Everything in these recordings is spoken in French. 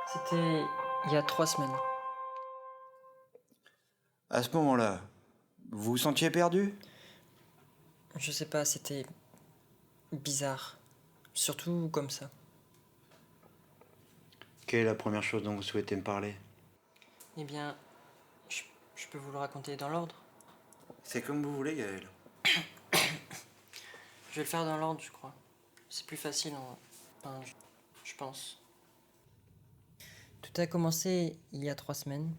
C'était il y a 3 semaines. À ce moment-là, vous vous sentiez perdu? Je sais pas, c'était bizarre. Surtout comme ça. Quelle est la première chose dont vous souhaitez me parler? Eh bien, je peux vous le raconter dans l'ordre. C'est comme vous voulez, Gaël. Je vais le faire dans l'ordre, je crois. C'est plus facile, enfin, je pense. Tout a commencé il y a 3 semaines.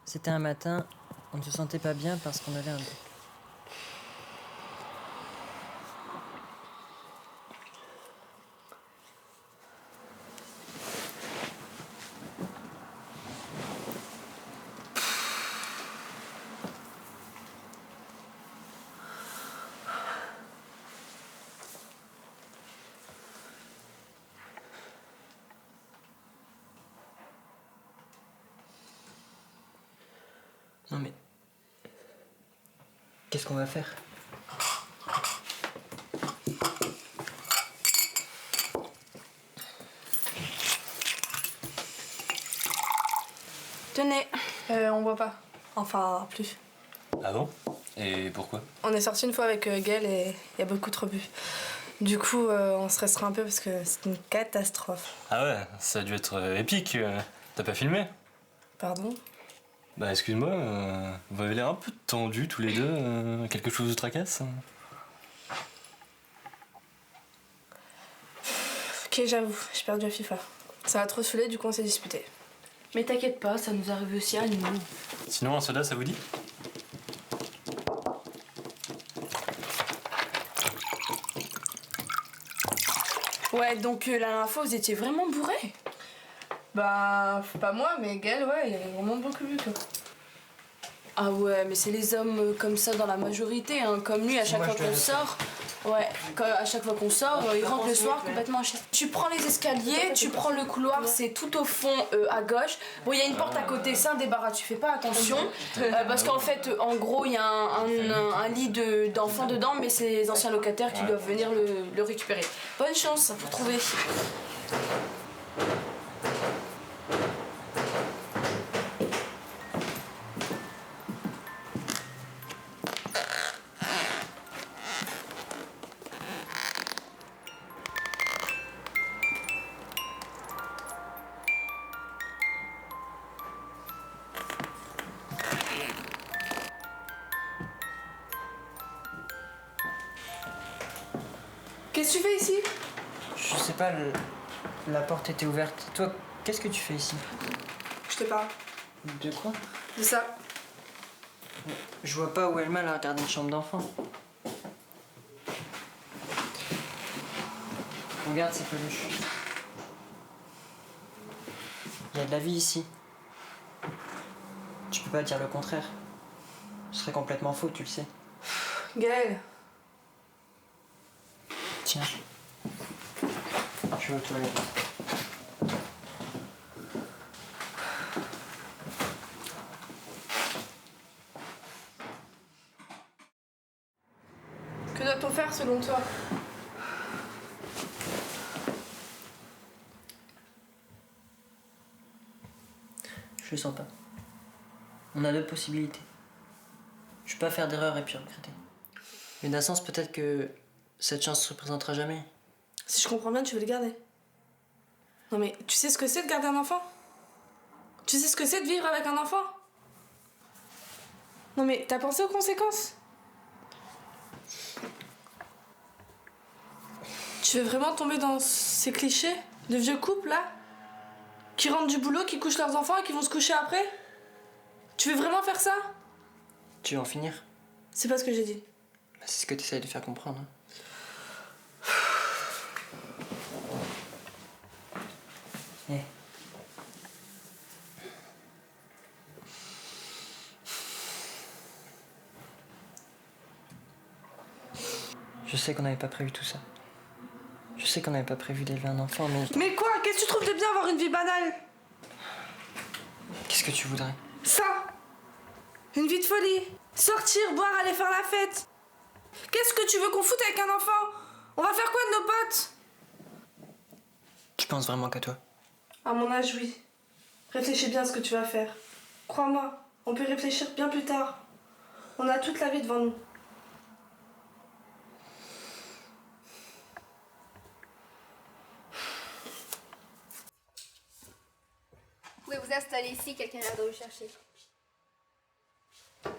C'était un matin, on ne se sentait pas bien parce qu'on avait un doute. Non mais... Qu'est-ce qu'on va faire? Tenez, on voit pas. Enfin, plus. Ah bon? Et pourquoi? On est sorti une fois avec Gaël et il y a beaucoup trop bu. Du coup, on se restera un peu parce que c'est une catastrophe. Ah ouais, ça a dû être épique. T'as pas filmé? Pardon? Bah excuse-moi, vous avez l'air un peu tendus tous les deux. Quelque chose vous tracasse? Ok, j'avoue, j'ai perdu à FIFA. Ça m'a trop saoulé, du coup on s'est disputé. Mais t'inquiète pas, ça nous arrive aussi à nous. Sinon un soda ça vous dit? Ouais, donc la dernière fois vous étiez vraiment bourré? Bah, pas moi, mais Gaël, ouais, il avait vraiment beaucoup bu quoi. Ah ouais, mais c'est les hommes comme ça dans la majorité, hein. Comme lui, à chaque fois qu'on sort, ouais, à chaque fois qu'on sort, il rentre le soir complètement à chier. Tu prends les escaliers, tu prends le couloir, c'est tout au fond à gauche. Bon, il y a une porte à côté, c'est un débarras, tu fais pas attention. Parce qu'en fait, en gros, il y a un lit d'enfants dedans, mais c'est les anciens locataires qui doivent venir le récupérer. Bonne chance pour trouver. Qu'est-ce que tu fais ici? Je sais pas, la porte était ouverte. Toi, qu'est-ce que tu fais ici? Je te parle. De quoi? De ça. Je vois pas où est le mal à regarder une chambre d'enfant. Regarde ces peluches. Il y a de la vie ici. Tu peux pas dire le contraire. Ce serait complètement faux, tu le sais. Gaël. Tiens. Je vais aux toilettes. Que doit-on faire selon toi? Je le sens pas. On a deux possibilités. Je peux pas faire d'erreur et puis regretter. Mais d'un sens, peut-être que cette chance se représentera jamais. Si je comprends bien, tu veux le garder. Non mais, tu sais ce que c'est de garder un enfant? Tu sais ce que c'est de vivre avec un enfant? Non mais, t'as pensé aux conséquences? Tu veux vraiment tomber dans ces clichés de vieux couples, là? Qui rentrent du boulot, qui couchent leurs enfants et qui vont se coucher après? Tu veux vraiment faire ça? Tu veux en finir? C'est pas ce que j'ai dit. Bah, c'est ce que tu essayes de faire comprendre. Hein. Eh. Je sais qu'on n'avait pas prévu tout ça. Je sais qu'on n'avait pas prévu d'élever un enfant, mais... Mais quoi? Qu'est-ce que tu trouves de bien avoir une vie banale? Qu'est-ce que tu voudrais? Ça! Une vie de folie! Sortir, boire, aller faire la fête! Qu'est-ce que tu veux qu'on foute avec un enfant? On va faire quoi de nos potes? penses vraiment qu'à toi? À mon âge, oui. Réfléchis bien à ce que tu vas faire. Crois-moi, on peut réfléchir bien plus tard. On a toute la vie devant nous. Vous pouvez vous installer ici, quelqu'un a l'air de vous chercher.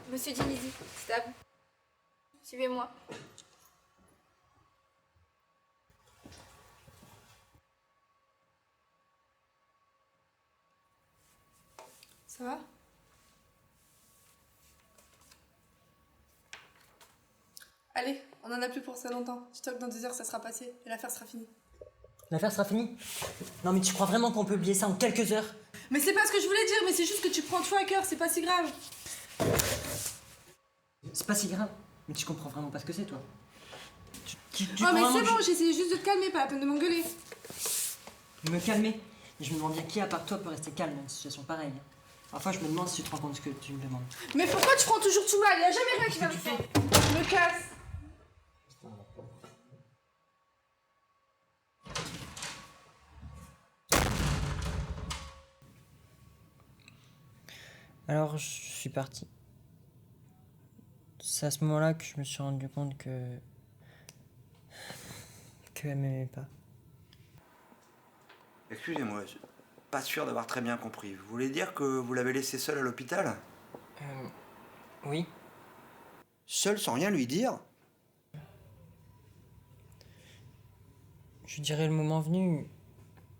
Monsieur Dinizi, c'est à vous. Suivez-moi. Ça va? Allez, on en a plus pour ça longtemps. Je toque dans 2 heures, ça sera passé et l'affaire sera finie. L'affaire sera finie? Non mais tu crois vraiment qu'on peut oublier ça en quelques heures? Mais c'est pas ce que je voulais dire, mais c'est juste que tu prends tout à cœur, c'est pas si grave. C'est pas si grave. Mais tu comprends vraiment pas ce que c'est, toi. Tu Oh crois mais vraiment c'est que bon, j'ai essayé juste de te calmer, pas la peine de m'engueuler. me calmer. Et je me demande bien qui à part toi peut rester calme dans une situation pareille. Parfois je me demande si tu te rends compte de ce que tu me demandes. Mais pourquoi tu prends toujours tout mal? Y'a jamais rien qui va me faire. Je me casse. Alors je suis parti. C'est à ce moment-là que je me suis rendu compte qu'elle m'aimait pas. Excusez-moi, je suis pas sûr d'avoir très bien compris. Vous voulez dire que vous l'avez laissée seule à l'hôpital? Oui. Seule sans rien lui dire? Je dirais le moment venu.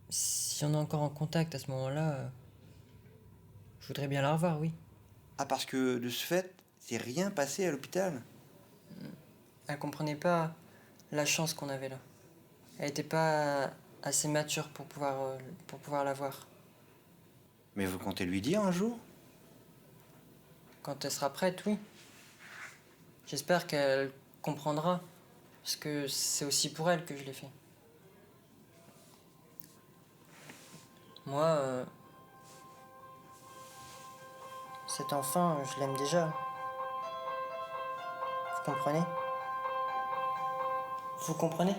Si on est encore en contact à ce moment-là, je voudrais bien la revoir, oui. Ah, parce que de ce fait, c'est rien passé à l'hôpital? Elle comprenait pas la chance qu'on avait là. Elle était pas assez mature pour pouvoir la voir. Mais vous comptez lui dire un jour? Quand elle sera prête, oui. J'espère qu'elle comprendra, parce que c'est aussi pour elle que je l'ai fait. Moi, cet enfant, je l'aime déjà. Vous comprenez? Vous comprenez?